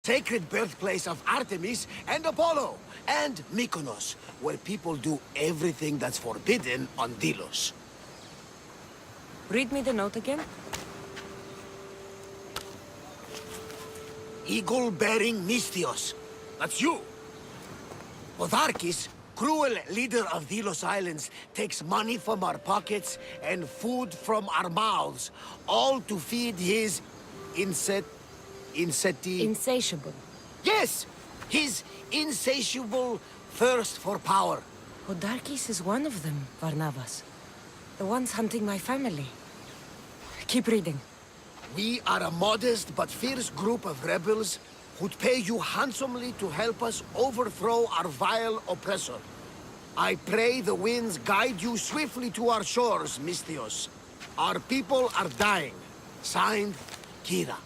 Sacred birthplace of Artemis and Apollo, and Mykonos, where people do everything that's forbidden on Delos. Read me the note again. Eagle-bearing Misthios. That's you. Podarkis, cruel leader of Delos Islands, takes money from our pockets and food from our mouths, all to feed his Insatiable. Yes! His insatiable thirst for power. Podarkis is one of them, Varnavas. The ones hunting my family. Keep reading. We are a modest but fierce group of rebels who'd pay you handsomely to help us overthrow our vile oppressor. I pray the winds guide you swiftly to our shores, Misthios. Our people are dying. Signed, Kira.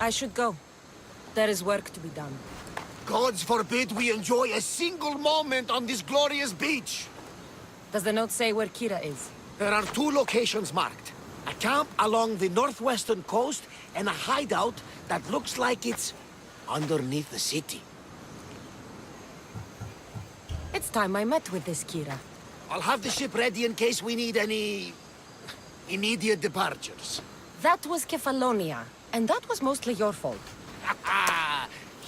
I should go. There is work to be done. Gods forbid we enjoy a single moment on this glorious beach! Does the note say where Kira is? There are 2 locations marked. A camp along the northwestern coast, and a hideout that looks like it's underneath the city. It's time I met with this Kira. I'll have the ship ready in case we need any immediate departures. That was Kefalonia, and that was mostly your fault.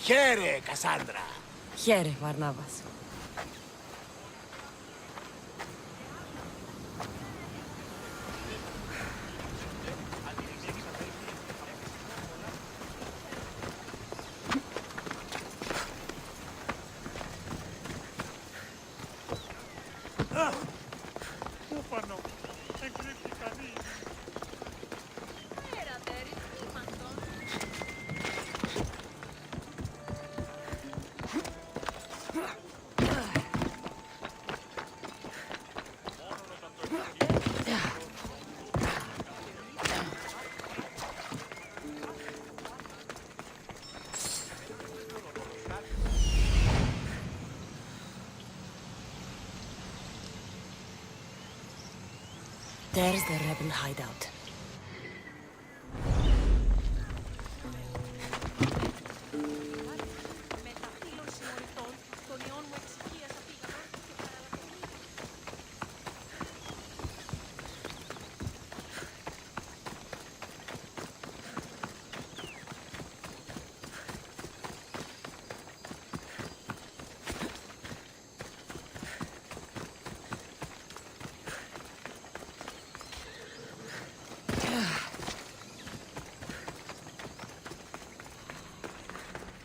Here, Cassandra. Here, Varnavas. There's the rebel hideout.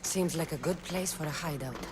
Seems like a good place for a hideout.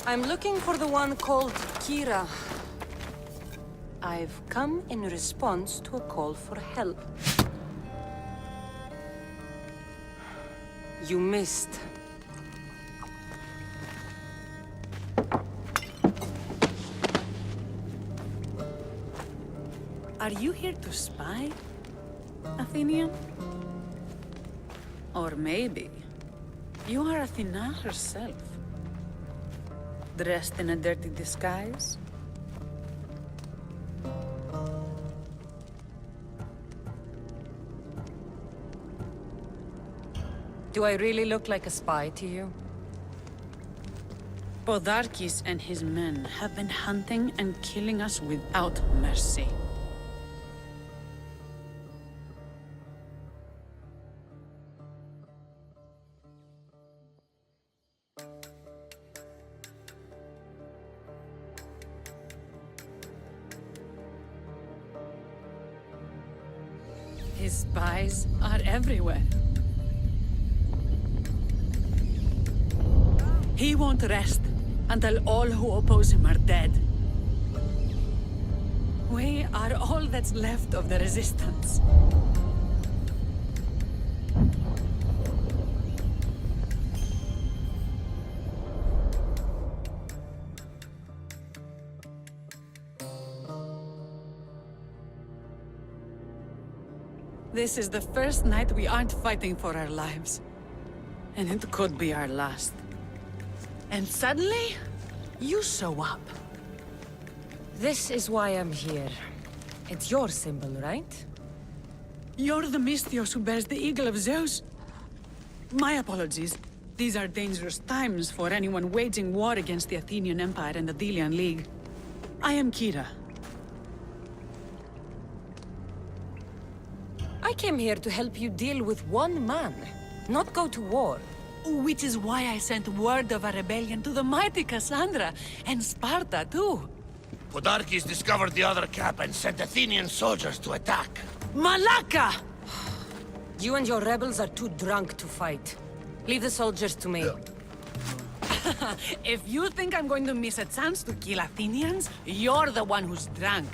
I'm looking for the one called Kira. I've come in response to a call for help. You missed. Are you here to spy, Athenian? Or maybe you are Athena herself, dressed in a dirty disguise? Do I really look like a spy to you? Podarkis and his men have been hunting and killing us without mercy. His spies are everywhere. He won't rest until all who oppose him are dead. We are all that's left of the resistance. This is the first night we aren't fighting for our lives. And it could be our last. And suddenly, you show up. This is why I'm here. It's your symbol, right? You're the Mystios who bears the eagle of Zeus. My apologies. These are dangerous times for anyone waging war against the Athenian Empire and the Delian League. I am Kira. I came here to help you deal with one man, not go to war. Which is why I sent word of a rebellion to the mighty Cassandra, and Sparta too. Podarkes discovered the other camp and sent Athenian soldiers to attack. Malaka! You and your rebels are too drunk to fight. Leave the soldiers to me. If you think I'm going to miss a chance to kill Athenians, you're the one who's drunk.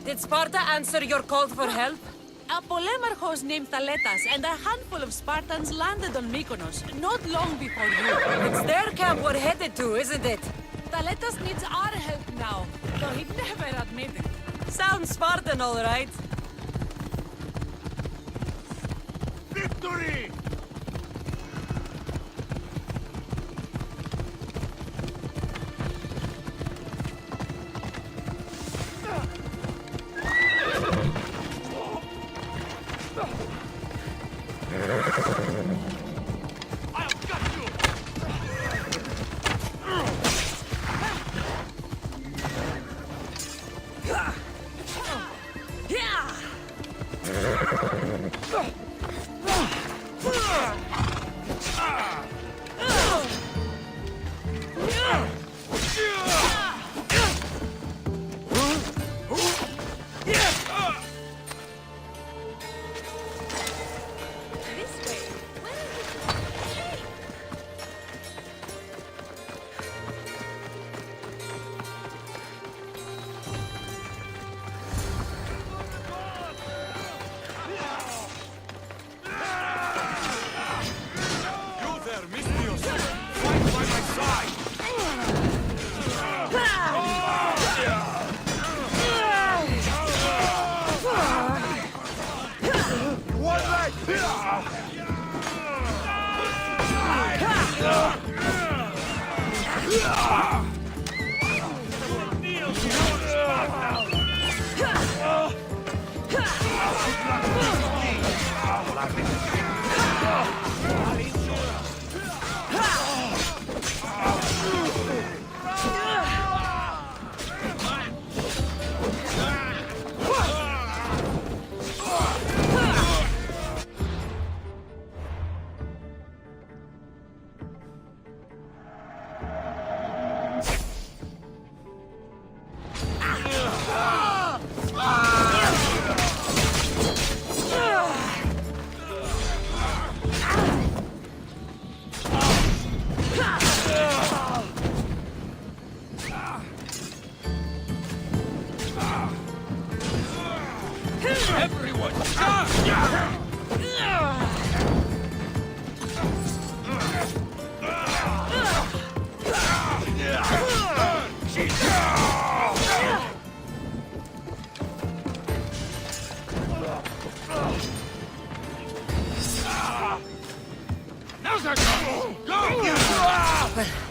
Did Sparta answer your call for help? A polemarchos named Thaletas and a handful of Spartans landed on Mykonos not long before you. It's their camp we're headed to, isn't it? Thaletas needs our help now, though he'd never admit it. Sounds Spartan, all right. Victory!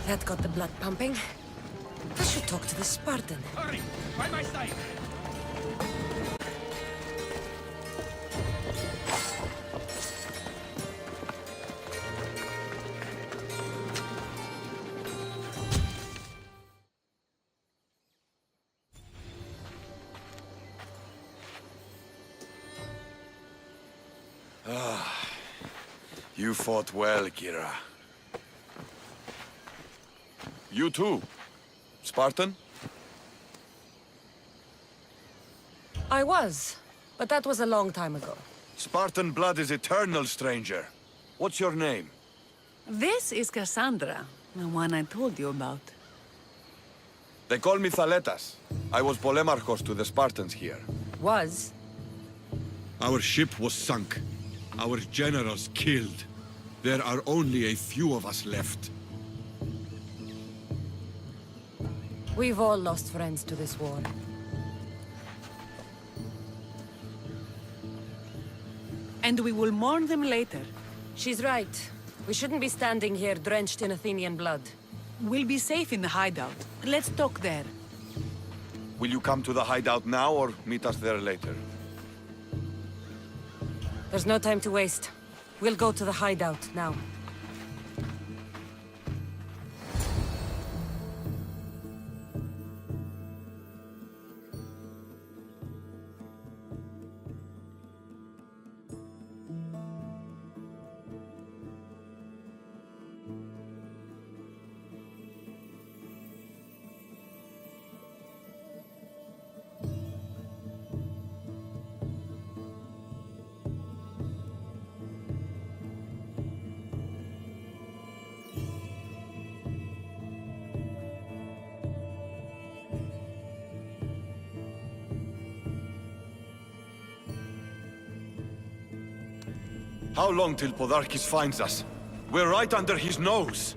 That got the blood pumping. I should talk to the Spartan. Hurry! By my side! You fought well, Kira. You too, Spartan? I was, but that was a long time ago. Spartan blood is eternal, stranger. What's your name? This is Cassandra, the one I told you about. They call me Thaletas. I was Polemarchos to the Spartans here. Was? Our ship was sunk. Our generals killed. There are only a few of us left. We've all lost friends to this war. And we will mourn them later. She's right. We shouldn't be standing here drenched in Athenian blood. We'll be safe in the hideout. Let's talk there. Will you come to the hideout now or meet us there later? There's no time to waste. We'll go to the hideout now. How long till Podarkis finds us? We're right under his nose.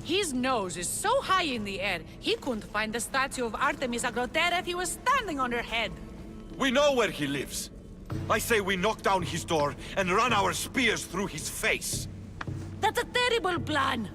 His nose is so high in the air, he couldn't find the statue of Artemis Agrotera if he was standing on her head. We know where he lives. I say we knock down his door and run our spears through his face. That's a terrible plan.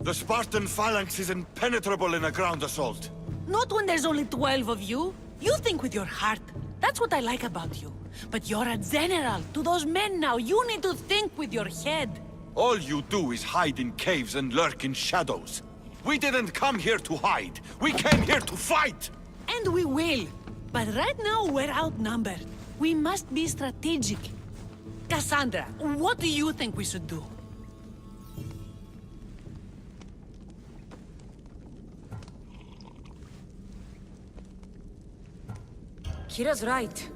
The Spartan phalanx is impenetrable in a ground assault. Not when there's only 12 of you. You think with your heart. That's what I like about you. But you're a general. To those men now, you need to think with your head. All you do is hide in caves and lurk in shadows. We didn't come here to hide. We came here to fight! And we will. But right now, we're outnumbered. We must be strategic. Cassandra, what do you think we should do? Kira's right.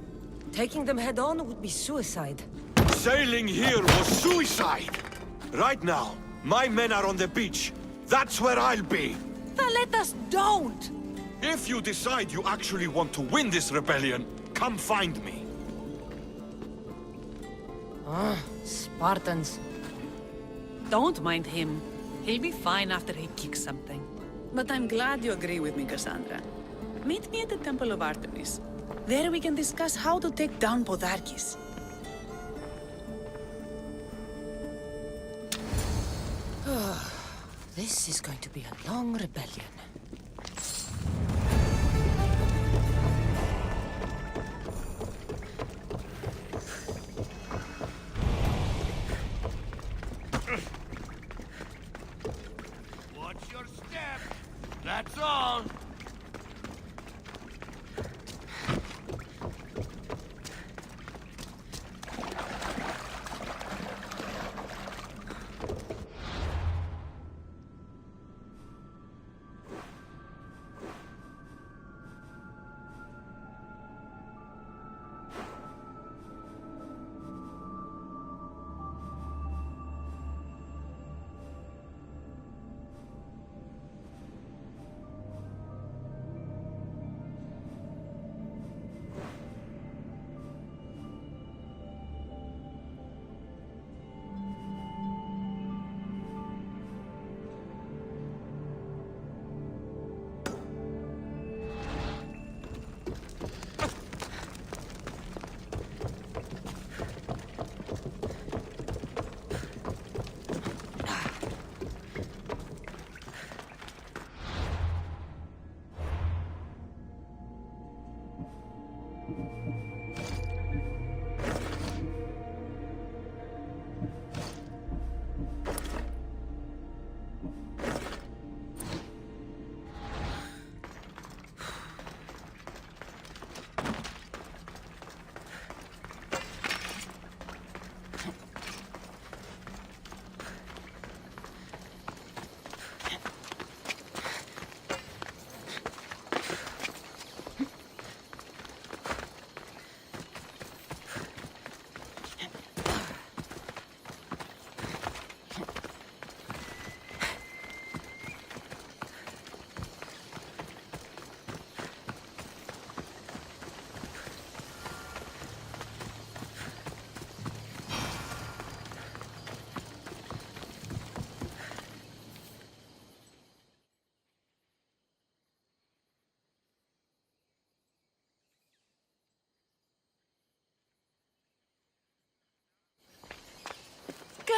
Taking them head on would be suicide. Sailing here was suicide! Right now, my men are on the beach. That's where I'll be. Let us don't! If you decide you actually want to win this rebellion, come find me. Spartans. Don't mind him. He'll be fine after he kicks something. But I'm glad you agree with me, Cassandra. Meet me at the Temple of Artemis. There we can discuss how to take down Podarkis. This is going to be a long rebellion. Watch your step! That's all!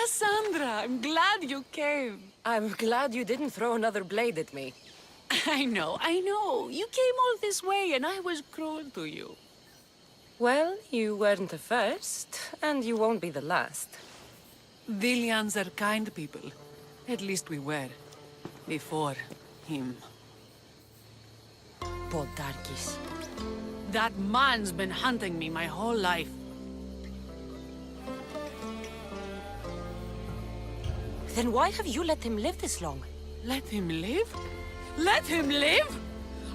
Cassandra, I'm glad you came. I'm glad you didn't throw another blade at me. I know. You came all this way and I was cruel to you. Well, you weren't the first, and you won't be the last. Dilians are kind people. At least we were. Before him. Podarkis. That man's been hunting me my whole life. Then why have you let him live this long? Let him live? Let him live?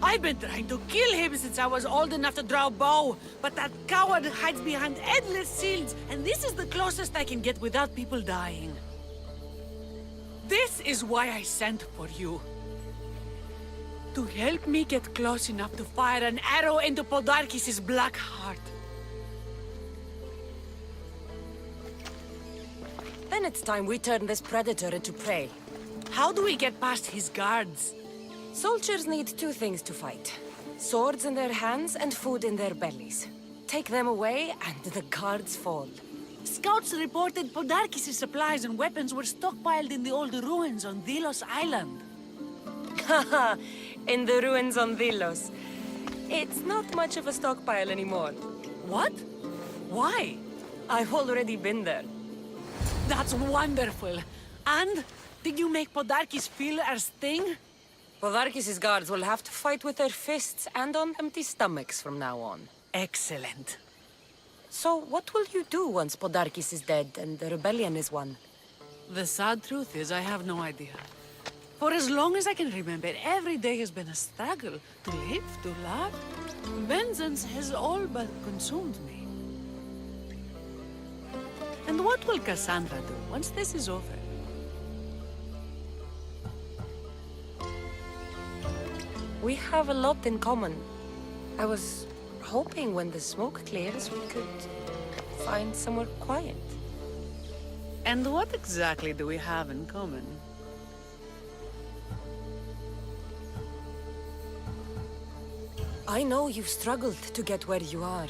I've been trying to kill him since I was old enough to draw a bow, but that coward hides behind endless shields, and this is the closest I can get without people dying. This is why I sent for you. To help me get close enough to fire an arrow into Podarkis' black heart. Then it's time we turn this predator into prey. How do we get past his guards? Soldiers need two things to fight. Swords in their hands and food in their bellies. Take them away and the guards fall. Scouts reported Podarkis' supplies and weapons were stockpiled in the old ruins on Delos Island. Haha, in the ruins on Delos. It's not much of a stockpile anymore. What? Why? I've already been there. That's wonderful. And did you make Podarkis feel our sting? Podarkis' guards will have to fight with their fists and on empty stomachs from now on. Excellent. So what will you do once Podarkis is dead and the rebellion is won? The sad truth is I have no idea. For as long as I can remember, every day has been a struggle to live, to love. Vengeance has all but consumed me. And what will Cassandra do once this is over? We have a lot in common. I was hoping when the smoke clears we could find somewhere quiet. And what exactly do we have in common? I know you've struggled to get where you are.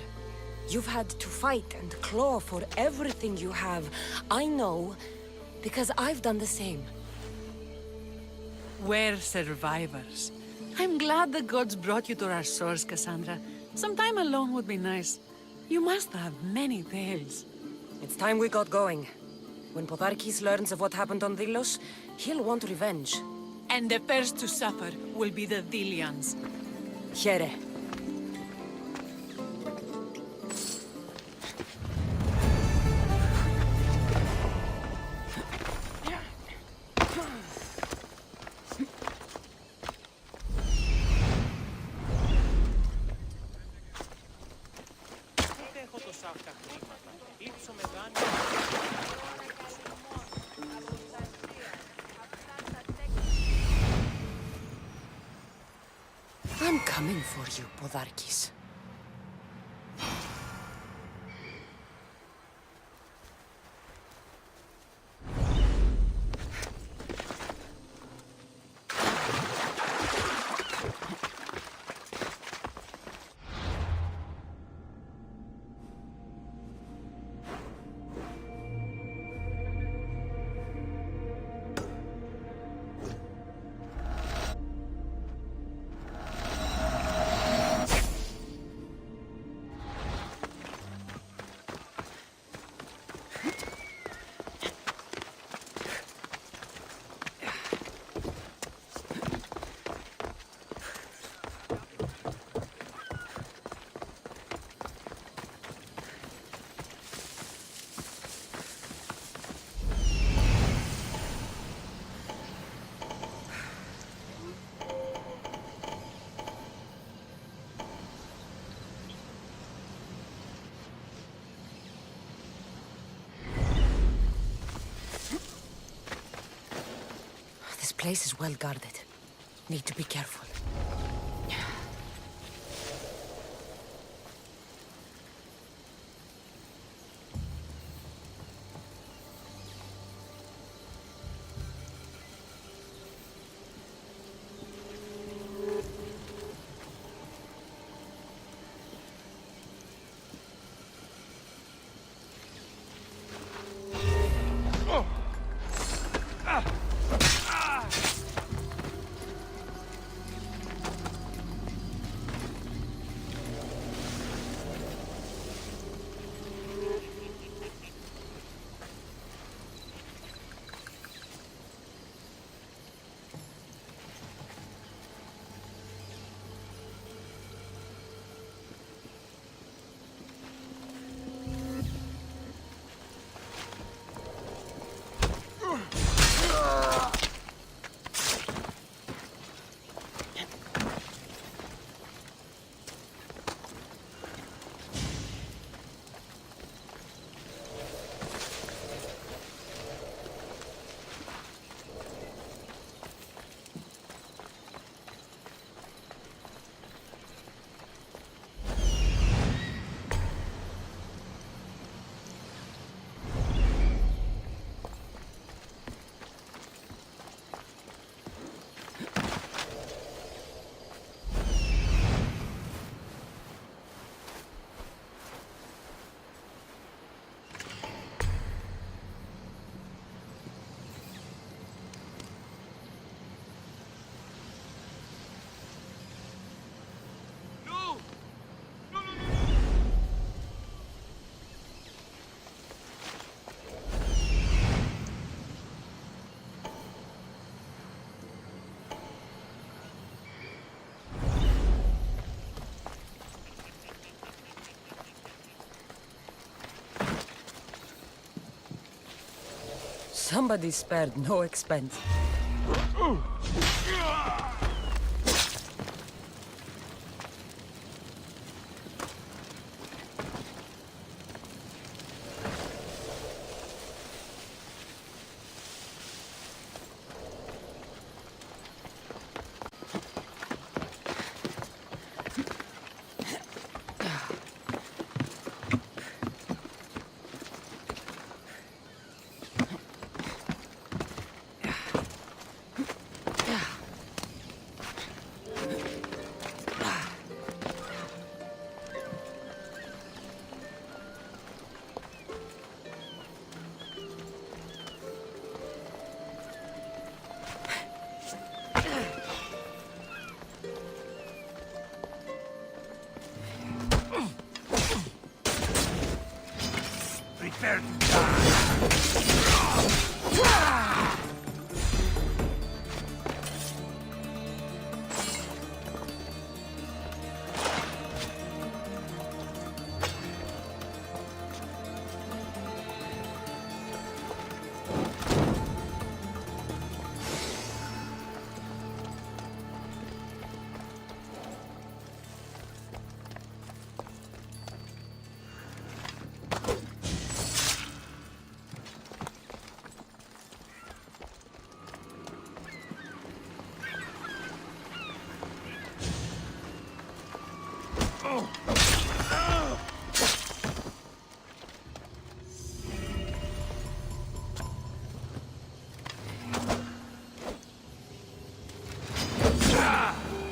You've had to fight and claw for everything you have. I know, because I've done the same. We're survivors. I'm glad the gods brought you to our shores, Cassandra. Some time alone would be nice. You must have many tales. It's time we got going. When Podarkis learns of what happened on Delos, he'll want revenge. And the first to suffer will be the Dilians. Here. I'm coming for you, Podarkis. This place is well guarded. Need to be careful. Somebody spared no expense. Prepare to die.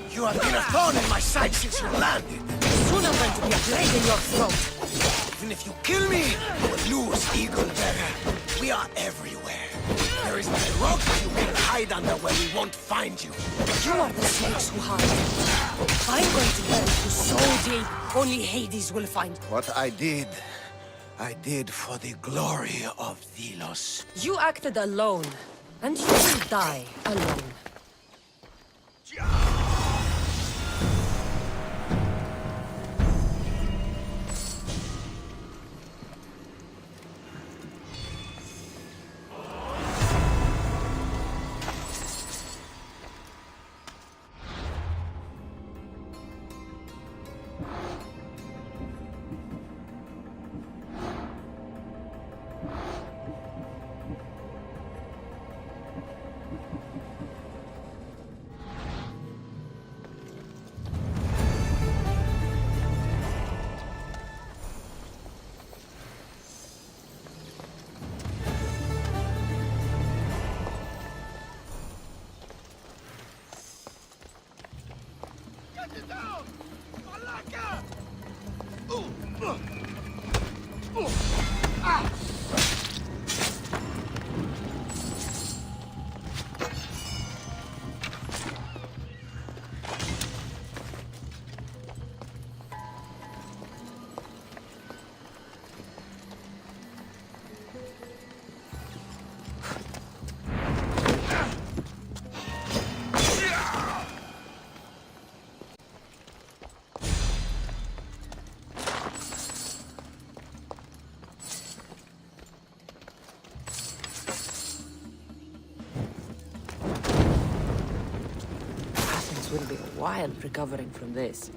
You have been a thorn in my side since you landed. Soon I'm going to be a blade in your throat. Even if you kill me, you will lose, Eagle Bearer. We are everywhere. There is not a rock you can hide under where we won't find you. You are the snakes who hide. I'm going to bury you so deep, only Hades will find. What I did for the glory of Delos. You acted alone, and you will die alone. Will be a while recovering from this.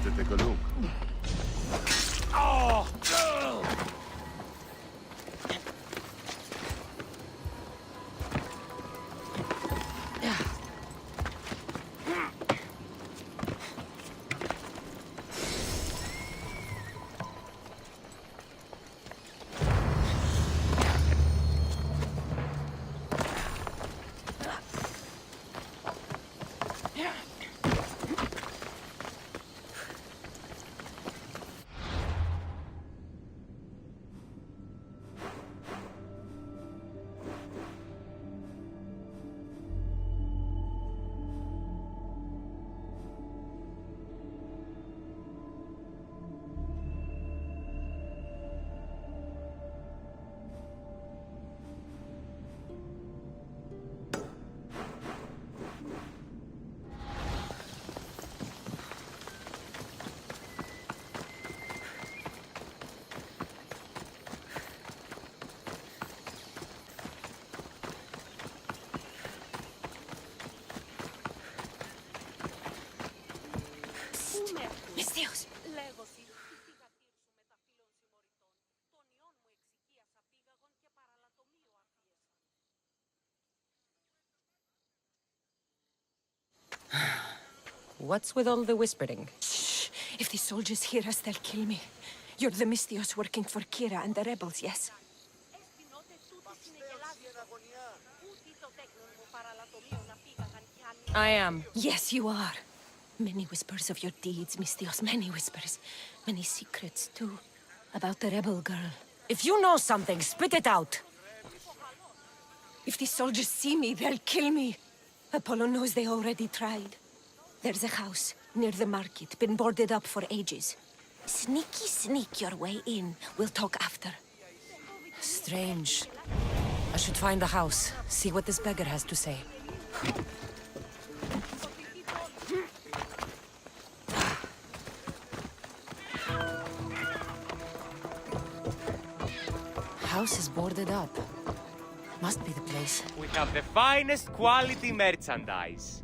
to take a look. Oh! Μυστίος! What's with all the whispering? Shh! If the soldiers hear us, they'll kill me. You're the Mystios working for Kira and the rebels, yes? I am. Yes, you are. Many whispers of your deeds, Mystios, many whispers. Many secrets, too. About the rebel girl. If you know something, spit it out! If the soldiers see me, they'll kill me. Apollo knows they already tried. There's a house near the market, been boarded up for ages. Sneak your way in. We'll talk after. Strange. I should find the house, see what this beggar has to say. House is boarded up. Must be the place. We have the finest quality merchandise.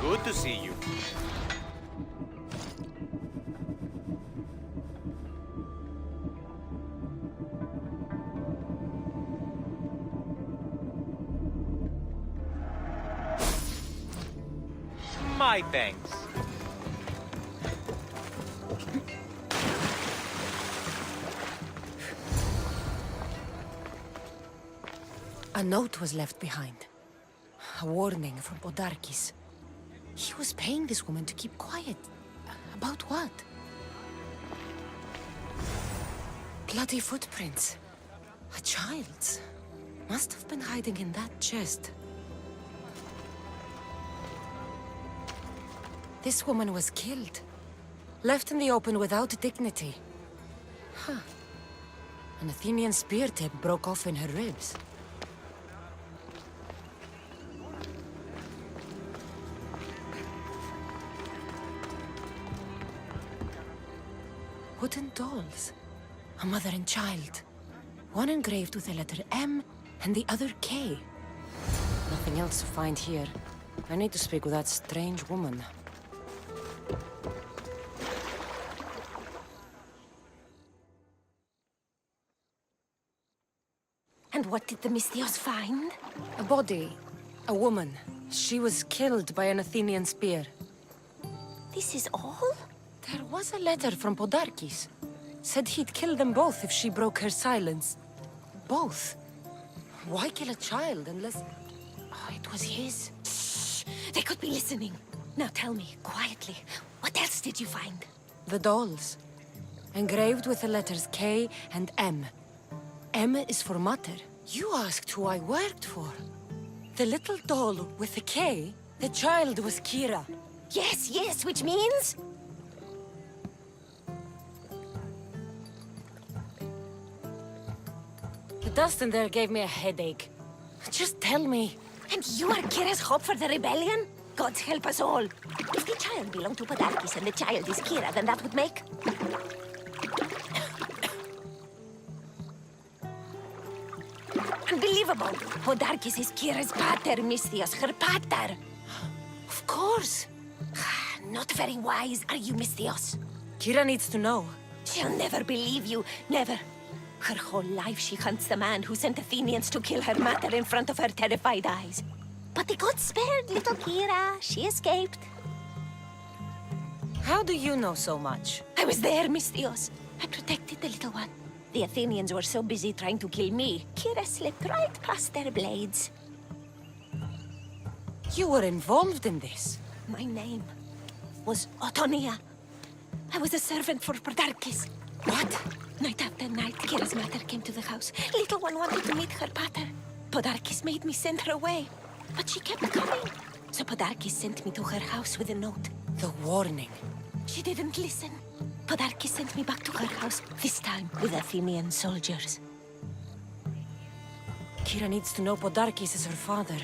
Good to see you. My thanks. A note was left behind. A warning from Podarkis. He was paying this woman to keep quiet. About what? Bloody footprints. A child's. Must have been hiding in that chest. This woman was killed. Left in the open without dignity. Huh. An Athenian spear tip broke off in her ribs. Wooden dolls. A mother and child. One engraved with the letter M and the other K. Nothing else to find here. I need to speak with that strange woman. And what did the Misthios find? A body. A woman. She was killed by an Athenian spear. This is all? There was a letter from Podarkis. Said he'd kill them both if she broke her silence. Both? Why kill a child unless... Oh, it was his. Shh! They could be listening. Now tell me, quietly, what else did you find? The dolls. Engraved with the letters K and M. M is for mother. You asked who I worked for. The little doll with the K, the child was Kira. Yes, yes, which means? The dust in there gave me a headache. Just tell me. And you are Kira's hope for the rebellion? God help us all. If the child belonged to Podarkis and the child is Kira, then that would make... Unbelievable! Podarkis is Kira's pater, Misthios, her pater. Of course. Not very wise, are you, Misthios? Kira needs to know. She'll never believe you, never. Her whole life she hunts the man who sent Athenians to kill her mater in front of her terrified eyes. But the gods spared little Kira. She escaped. How do you know so much? I was there, Misthios. I protected the little one. The Athenians were so busy trying to kill me, Kira slipped right past their blades. You were involved in this. My name was Otonia. I was a servant for Podarkis. What? Night after night, Kira's mother came to the house. Little one wanted to meet her pater. Podarkis made me send her away, but she kept coming. So Podarkis sent me to her house with a note. The warning. She didn't listen. Podarkis sent me back to her house, this time with Athenian soldiers. Kira needs to know Podarkis is her father.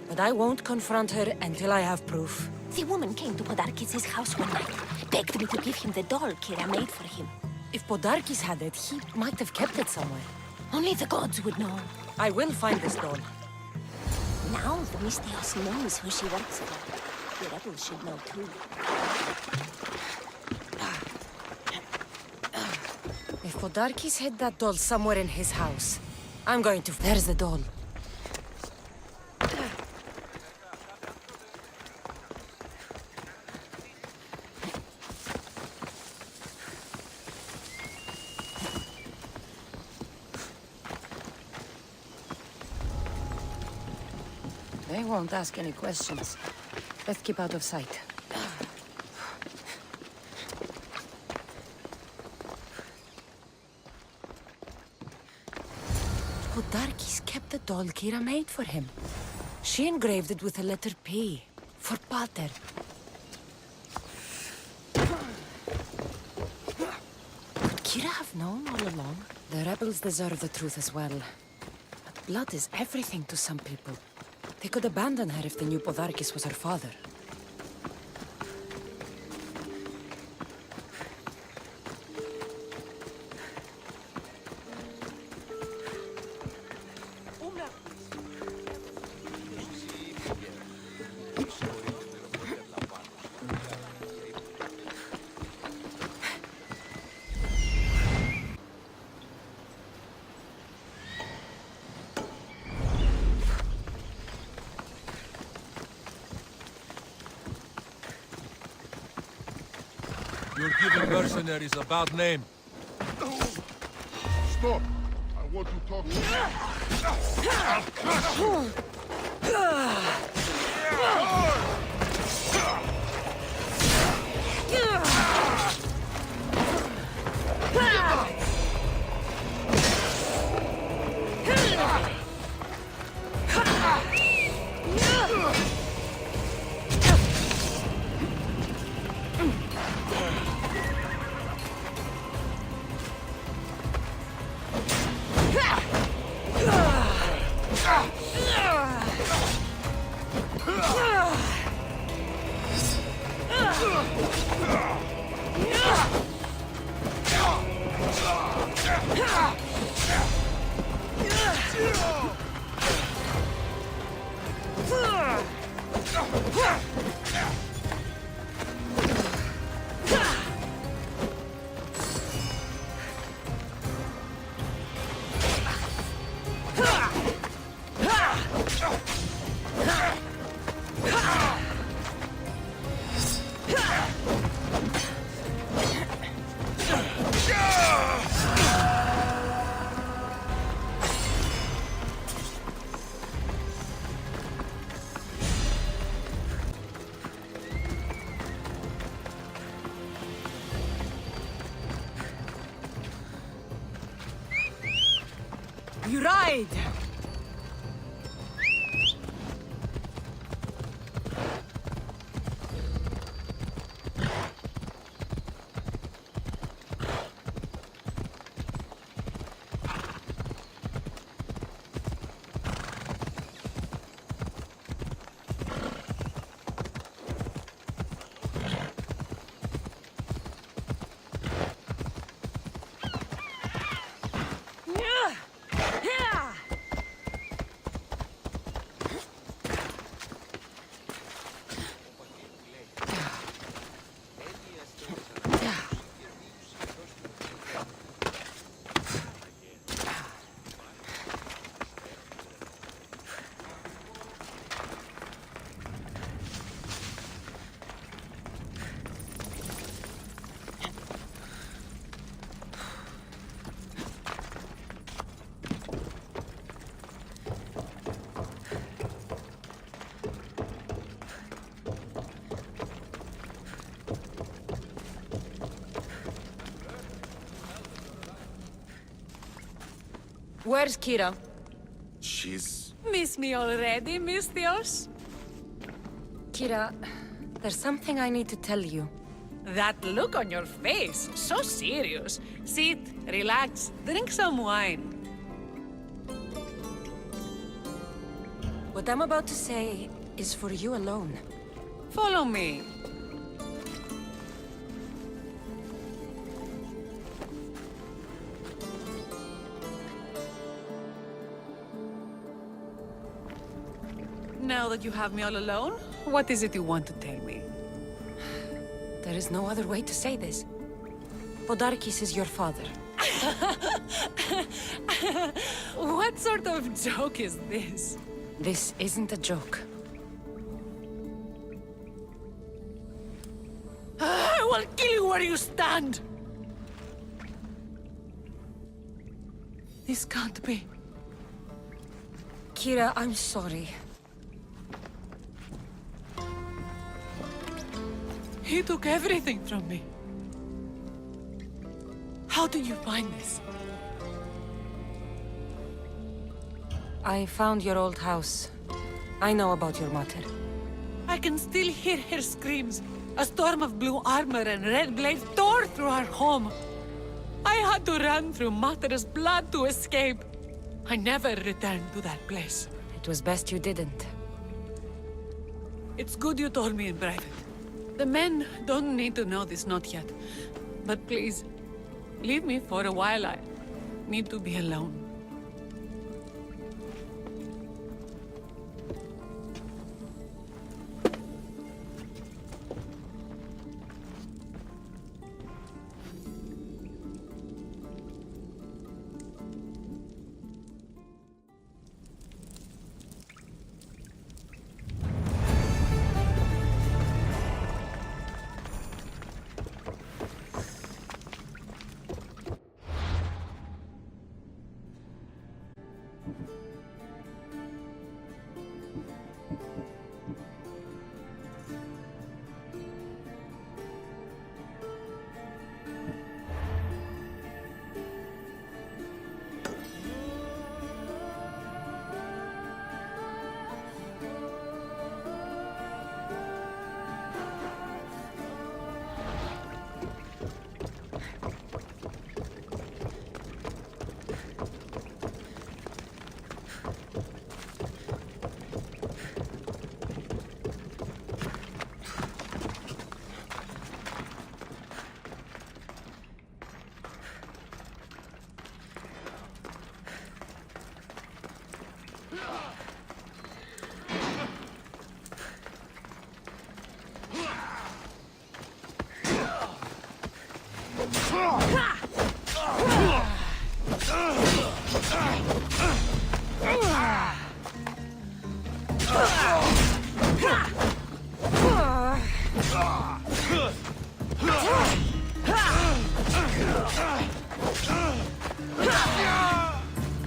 But I won't confront her until I have proof. The woman came to Podarkis' house one night, begged me to give him the doll Kira made for him. If Podarkis had it, he might have kept it somewhere. Only the gods would know. I will find this doll. Now the Misthios knows who she works for. The rebels should know too. If Podarkis hid that doll somewhere in his house, I'm going to... There's the doll. They won't ask any questions. Let's keep out of sight. Podarkis kept the doll Kira made for him. She engraved it with the letter P, for Pater. Could Kira have known all along? The rebels deserve the truth as well. But blood is everything to some people. They could abandon her if they knew Podarkis was her father. You're giving mercenaries a bad name. Stop! I want to talk to You ride! Where's Kira? She's... Miss me already, Mistios? Kira, there's something I need to tell you. That look on your face, so serious. Sit, relax, drink some wine. What I'm about to say is for you alone. Follow me. Now that you have me all alone, what is it you want to tell me? There is no other way to say this. Podarkis is your father. What sort of joke is this? This isn't a joke. I will kill you where you stand! This can't be. Kira, I'm sorry. He took everything from me. How did you find this? I found your old house. I know about your mother. I can still hear her screams. A storm of blue armor and red blades tore through our home. I had to run through Mater's blood to escape. I never returned to that place. It was best you didn't. It's good you told me in private. The men don't need to know this, not yet. But please, leave me for a while. I need to be alone.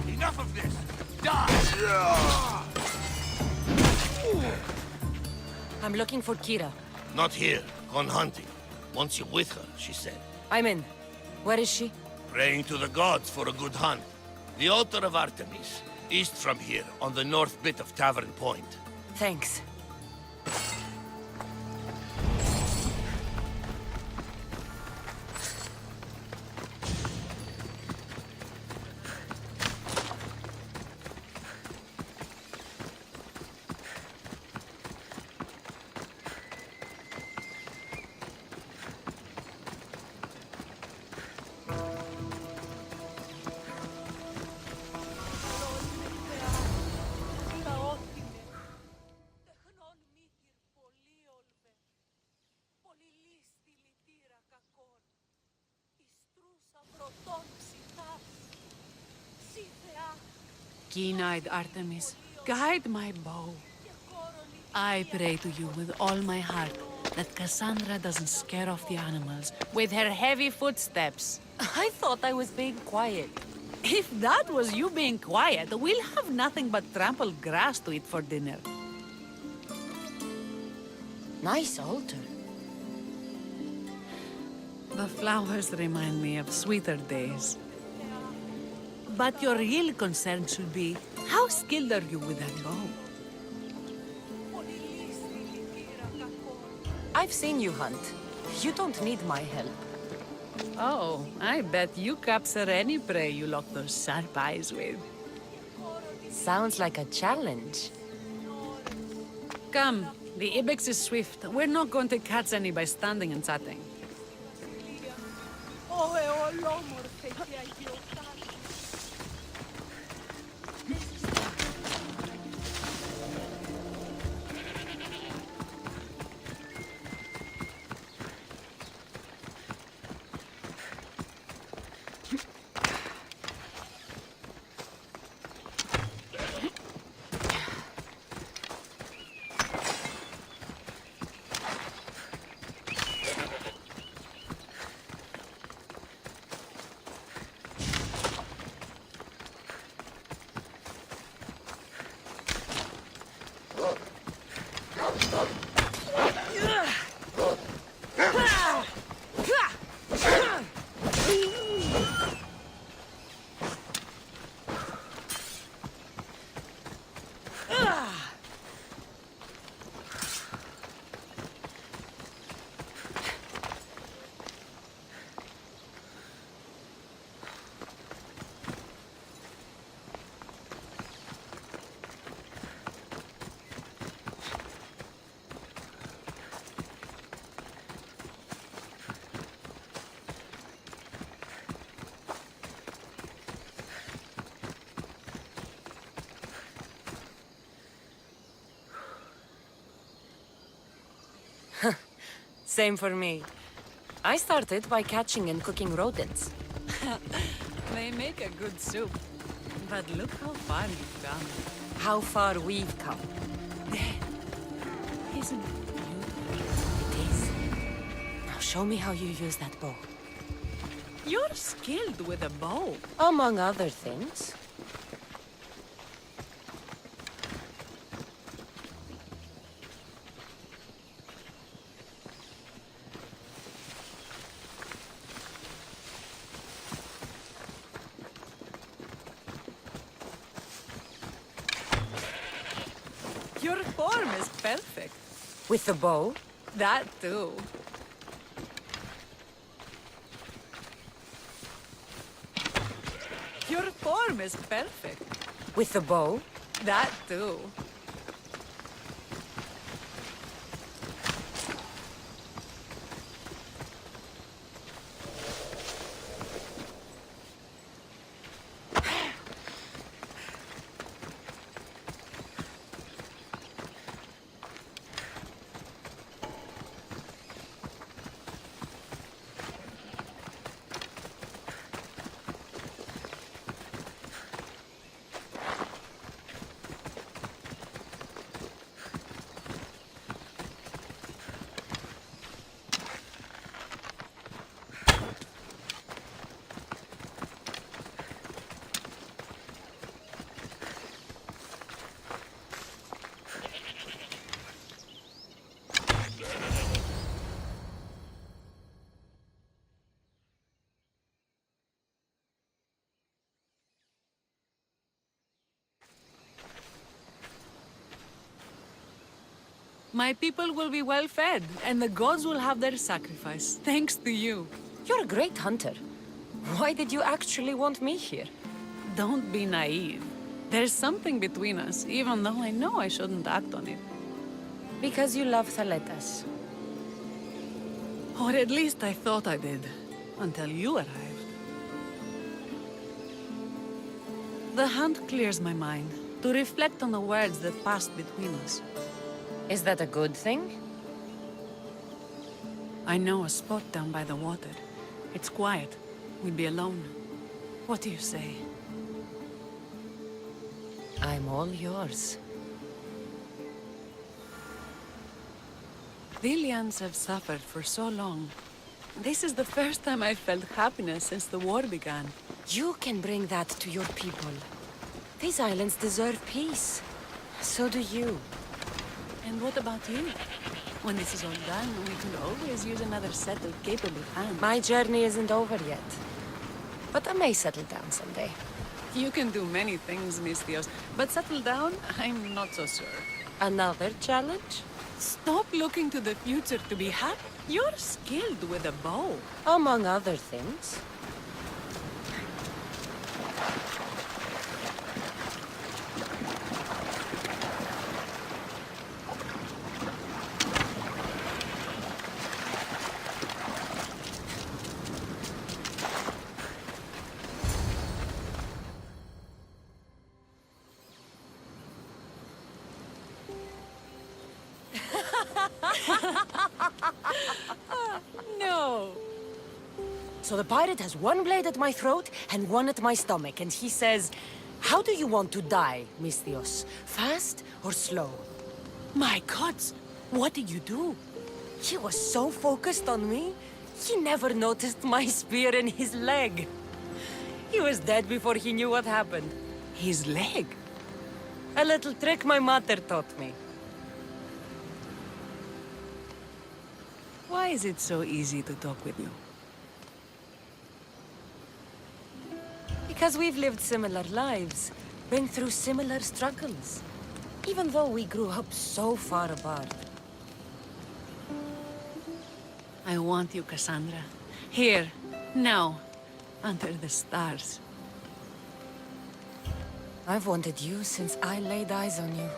Enough of this! Die! I'm looking for Kira. Not here. Gone hunting. Wants you with her, she said. I'm in. Where is she? Praying to the gods for a good hunt. The altar of Artemis, east from here, on the north bit of Tavern Point. Thanks. Keen-eyed Artemis, guide my bow. I pray to you with all my heart that Cassandra doesn't scare off the animals with her heavy footsteps. I thought I was being quiet. If that was you being quiet, we'll have nothing but trampled grass to eat for dinner. Nice altar. The flowers remind me of sweeter days. But your real concern should be, how skilled are you with that bow? I've seen you hunt. You don't need my help. Oh, I bet you capture any prey you lock those sharp eyes with. Sounds like a challenge. Come, the ibex is swift. We're not going to catch any by standing and chatting. Same for me. I started by catching and cooking rodents. They make a good soup. But look how far you've come. How far we've come. Isn't it beautiful? It is. Now show me how you use that bow. You're skilled with a bow. Among other things. Your form is perfect. With the bow? That too. Your form is perfect. With the bow? That too. My people will be well fed, and the gods will have their sacrifice, thanks to you. You're a great hunter. Why did you actually want me here? Don't be naive. There's something between us, even though I know I shouldn't act on it. Because you love Thaletas. Or at least I thought I did, until you arrived. The hunt clears my mind, to reflect on the words that passed between us. Is that a good thing? I know a spot down by the water. It's quiet. We'd be alone. What do you say? I'm all yours. The Ilians have suffered for so long. This is the first time I've felt happiness since the war began. You can bring that to your people. These islands deserve peace. So do you. And what about you? When this is all done, we could always use another settled, capable hand. My journey isn't over yet. But I may settle down someday. You can do many things, Mistios, but settle down, I'm not so sure. Another challenge? Stop looking to the future to be happy. You're skilled with a bow. Among other things. No. So the pirate has one blade at my throat and one at my stomach, and he says, "How do you want to die, Mistios? Fast or slow?" My gods, what did you do? He was so focused on me, he never noticed my spear in his leg. He was dead before he knew what happened. His leg? A little trick my mother taught me. Why is it so easy to talk with you? Because we've lived similar lives, been through similar struggles, even though we grew up so far apart. I want you, Cassandra. Here, now, under the stars. I've wanted you since I laid eyes on you.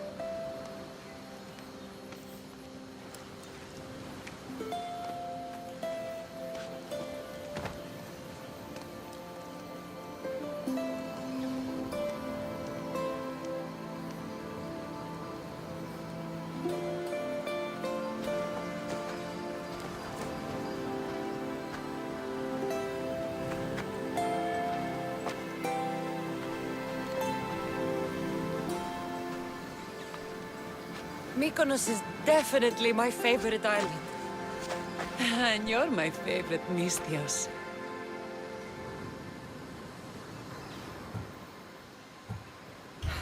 Mykonos is definitely my favorite island. And you're my favorite, Mistios.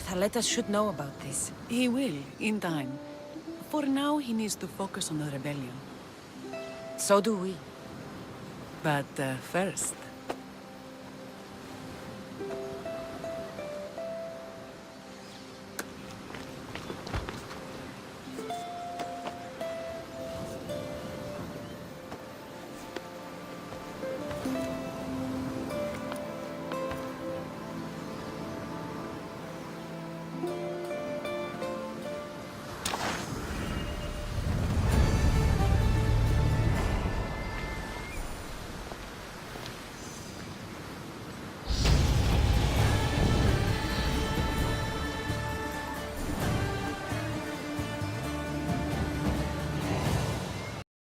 Thaletas should know about this. He will, in time. For now, he needs to focus on the rebellion. So do we. But first,